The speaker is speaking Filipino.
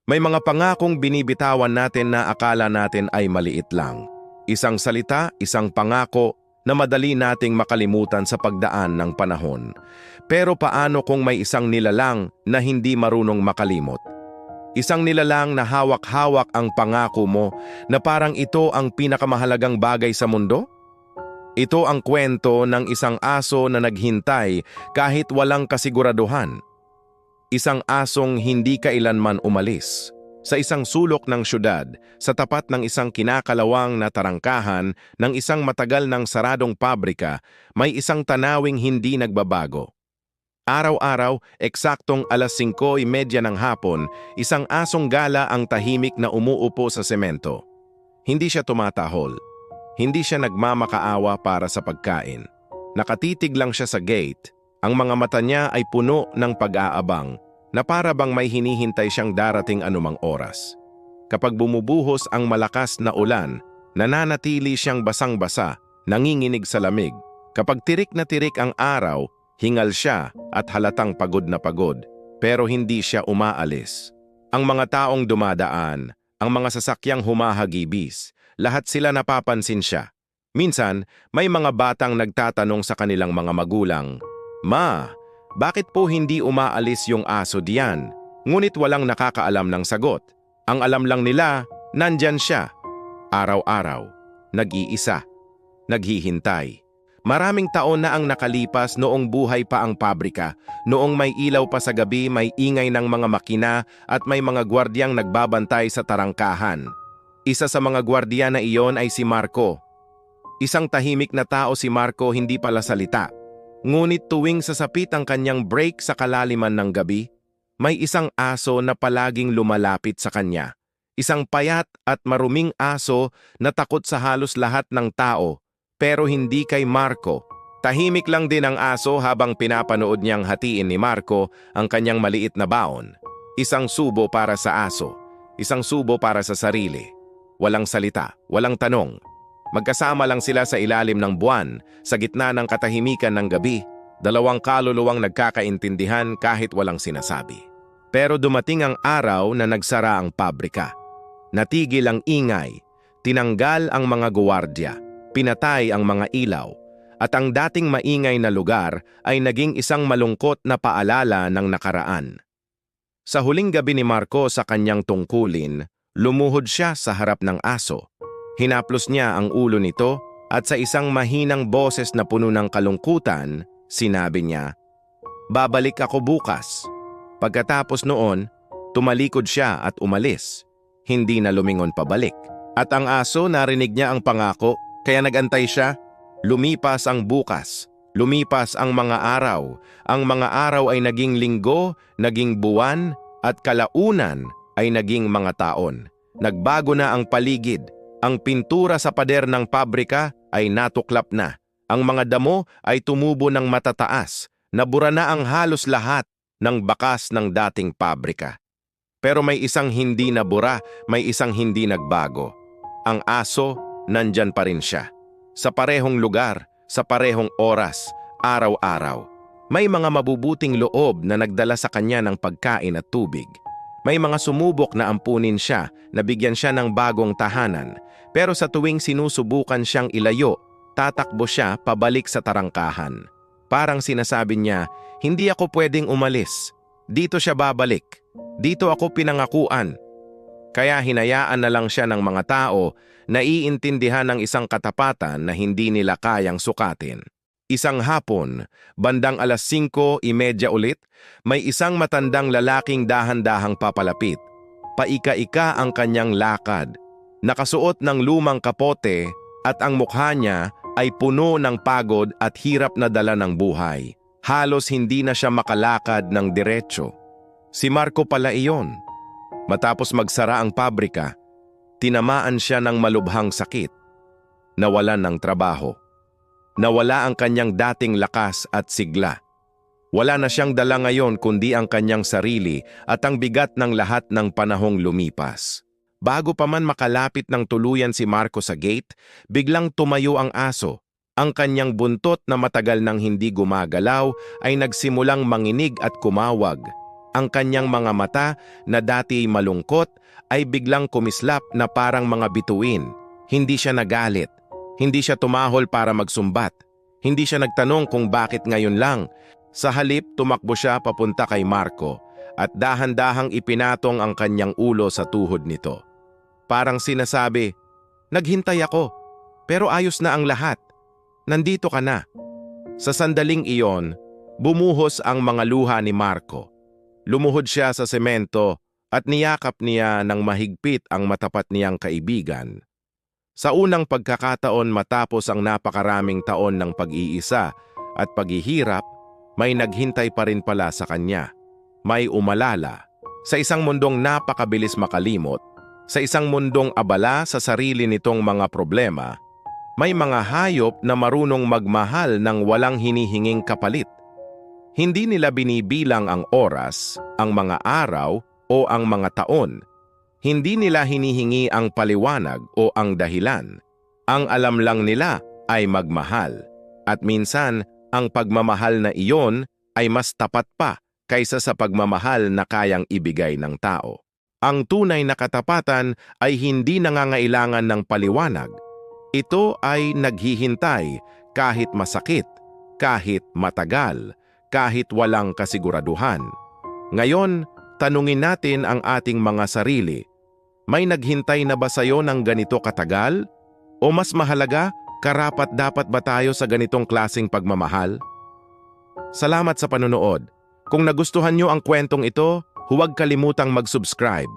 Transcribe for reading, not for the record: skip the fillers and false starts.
May mga pangakong binibitawan natin na akala natin ay maliit lang. Isang salita, isang pangako na madali nating makalimutan sa pagdaan ng panahon. Pero paano kung may isang nilalang na hindi marunong makalimot? Isang nilalang na hawak-hawak ang pangako mo na parang ito ang pinakamahalagang bagay sa mundo? Ito ang kwento ng isang aso na naghintay kahit walang kasiguraduhan. Isang asong hindi kailanman umalis. Sa isang sulok ng syudad, sa tapat ng isang kinakalawang na tarangkahan ng isang matagal ng saradong pabrika, may isang tanawing hindi nagbabago. Araw-araw, eksaktong 5:30 ng hapon, isang asong gala ang tahimik na umuupo sa semento. Hindi siya tumatahol. Hindi siya nagmamakaawa para sa pagkain. Nakatitig lang siya sa gate. Ang mga mata niya ay puno ng pag-aabang na para bang may hinihintay siyang darating anumang oras. Kapag bumubuhos ang malakas na ulan, nananatili siyang basang-basa, nanginginig sa lamig. Kapag tirik na tirik ang araw, hingal siya at halatang pagod na pagod, pero hindi siya umaalis. Ang mga taong dumadaan, ang mga sasakyang humahagibis, lahat sila napapansin siya. Minsan, may mga batang nagtatanong sa kanilang mga magulang, "Ma, bakit po hindi umaalis yung aso diyan?" Ngunit walang nakakaalam ng sagot. Ang alam lang nila, nandyan siya. Araw-araw, nag-iisa, naghihintay. Maraming taon na ang nakalipas noong buhay pa ang pabrika, noong may ilaw pa sa gabi, may ingay ng mga makina at may mga gwardiyang nagbabantay sa tarangkahan. Isa sa mga gwardiya na iyon ay si Marco. Isang tahimik na tao si Marco, hindi pala salita. Ngunit tuwing sasapit ang kanyang break sa kalaliman ng gabi, may isang aso na palaging lumalapit sa kanya. Isang payat at maruming aso na takot sa halos lahat ng tao, pero hindi kay Marco. Tahimik lang din ang aso habang pinapanood niyang hatiin ni Marco ang kanyang maliit na baon. Isang subo para sa aso, isang subo para sa sarili. Walang salita, walang tanong. Magkasama lang sila sa ilalim ng buwan, sa gitna ng katahimikan ng gabi, dalawang kaluluwang nagkakaintindihan kahit walang sinasabi. Pero dumating ang araw na nagsara ang pabrika. Natigil ang ingay, tinanggal ang mga guwardya, pinatay ang mga ilaw, at ang dating maingay na lugar ay naging isang malungkot na paalala ng nakaraan. Sa huling gabi ni Marco sa kanyang tungkulin, lumuhod siya sa harap ng aso. Hinaplos niya ang ulo nito at sa isang mahinang boses na puno ng kalungkutan, sinabi niya, "Babalik ako bukas." Pagkatapos noon, tumalikod siya at umalis. Hindi na lumingon pabalik. At ang aso narinig niya ang pangako, kaya nagantay siya. Lumipas ang bukas. Lumipas ang mga araw. Ang mga araw ay naging linggo, naging buwan, at kalaunan ay naging mga taon. Nagbago na ang paligid. Ang pintura sa pader ng pabrika ay natuklap na. Ang mga damo ay tumubo ng matataas. Nabura na ang halos lahat ng bakas ng dating pabrika. Pero may isang hindi nabura, may isang hindi nagbago. Ang aso, nandyan pa rin siya. Sa parehong lugar, sa parehong oras, araw-araw. May mga mabubuting loob na nagdala sa kanya ng pagkain at tubig. May mga sumubok na ampunin siya, nabigyan siya ng bagong tahanan. Pero sa tuwing sinusubukan siyang ilayo, tatakbo siya pabalik sa tarangkahan. Parang sinasabi niya, "Hindi ako pwedeng umalis. Dito siya babalik. Dito ako pinangakuan." Kaya hinayaan na lang siya ng mga tao na iintindihan ng isang katapatan na hindi nila kayang sukatin. Isang hapon, bandang 5:30 ulit, may isang matandang lalaking dahan-dahang papalapit. Paika-ika ang kanyang lakad. Nakasuot ng lumang kapote at ang mukha niya ay puno ng pagod at hirap na dala ng buhay. Halos hindi na siya makalakad ng diretso. Si Marco pala iyon. Matapos magsara ang pabrika, tinamaan siya ng malubhang sakit. Nawalan ng trabaho. Nawala ang kanyang dating lakas at sigla. Wala na siyang dala ngayon kundi ang kanyang sarili at ang bigat ng lahat ng panahong lumipas. Bago pa man makalapit ng tuluyan si Marco sa gate, biglang tumayo ang aso. Ang kanyang buntot na matagal nang hindi gumagalaw ay nagsimulang manginig at kumawag. Ang kanyang mga mata na dati malungkot ay biglang kumislap na parang mga bituin. Hindi siya nagalit. Hindi siya tumahol para magsumbat. Hindi siya nagtanong kung bakit ngayon lang. Sa halip, tumakbo siya papunta kay Marco at dahan-dahang ipinatong ang kanyang ulo sa tuhod nito. Parang sinasabi, "Naghintay ako, pero ayos na ang lahat. Nandito ka na." Sa sandaling iyon, bumuhos ang mga luha ni Marco. Lumuhod siya sa semento at niyakap niya ng mahigpit ang matapat niyang kaibigan. Sa unang pagkakataon matapos ang napakaraming taon ng pag-iisa at paghihirap, may naghintay pa rin pala sa kanya. May umalala. Sa isang mundong napakabilis makalimot, sa isang mundong abala sa sarili nitong mga problema, may mga hayop na marunong magmahal ng walang hinihinging kapalit. Hindi nila binibilang ang oras, ang mga araw o ang mga taon. Hindi nila hinihingi ang paliwanag o ang dahilan. Ang alam lang nila ay magmahal. At minsan, ang pagmamahal na iyon ay mas tapat pa kaysa sa pagmamahal na kayang ibigay ng tao. Ang tunay na katapatan ay hindi nangangailangan ng paliwanag. Ito ay naghihintay kahit masakit, kahit matagal, kahit walang kasiguraduhan. Ngayon, tanungin natin ang ating mga sarili. May naghintay na ba sayo ng ganito katagal? O mas mahalaga, karapat-dapat ba tayo sa ganitong klaseng pagmamahal? Salamat sa panonood. Kung nagustuhan nyo ang kwentong ito, huwag kalimutang mag-subscribe.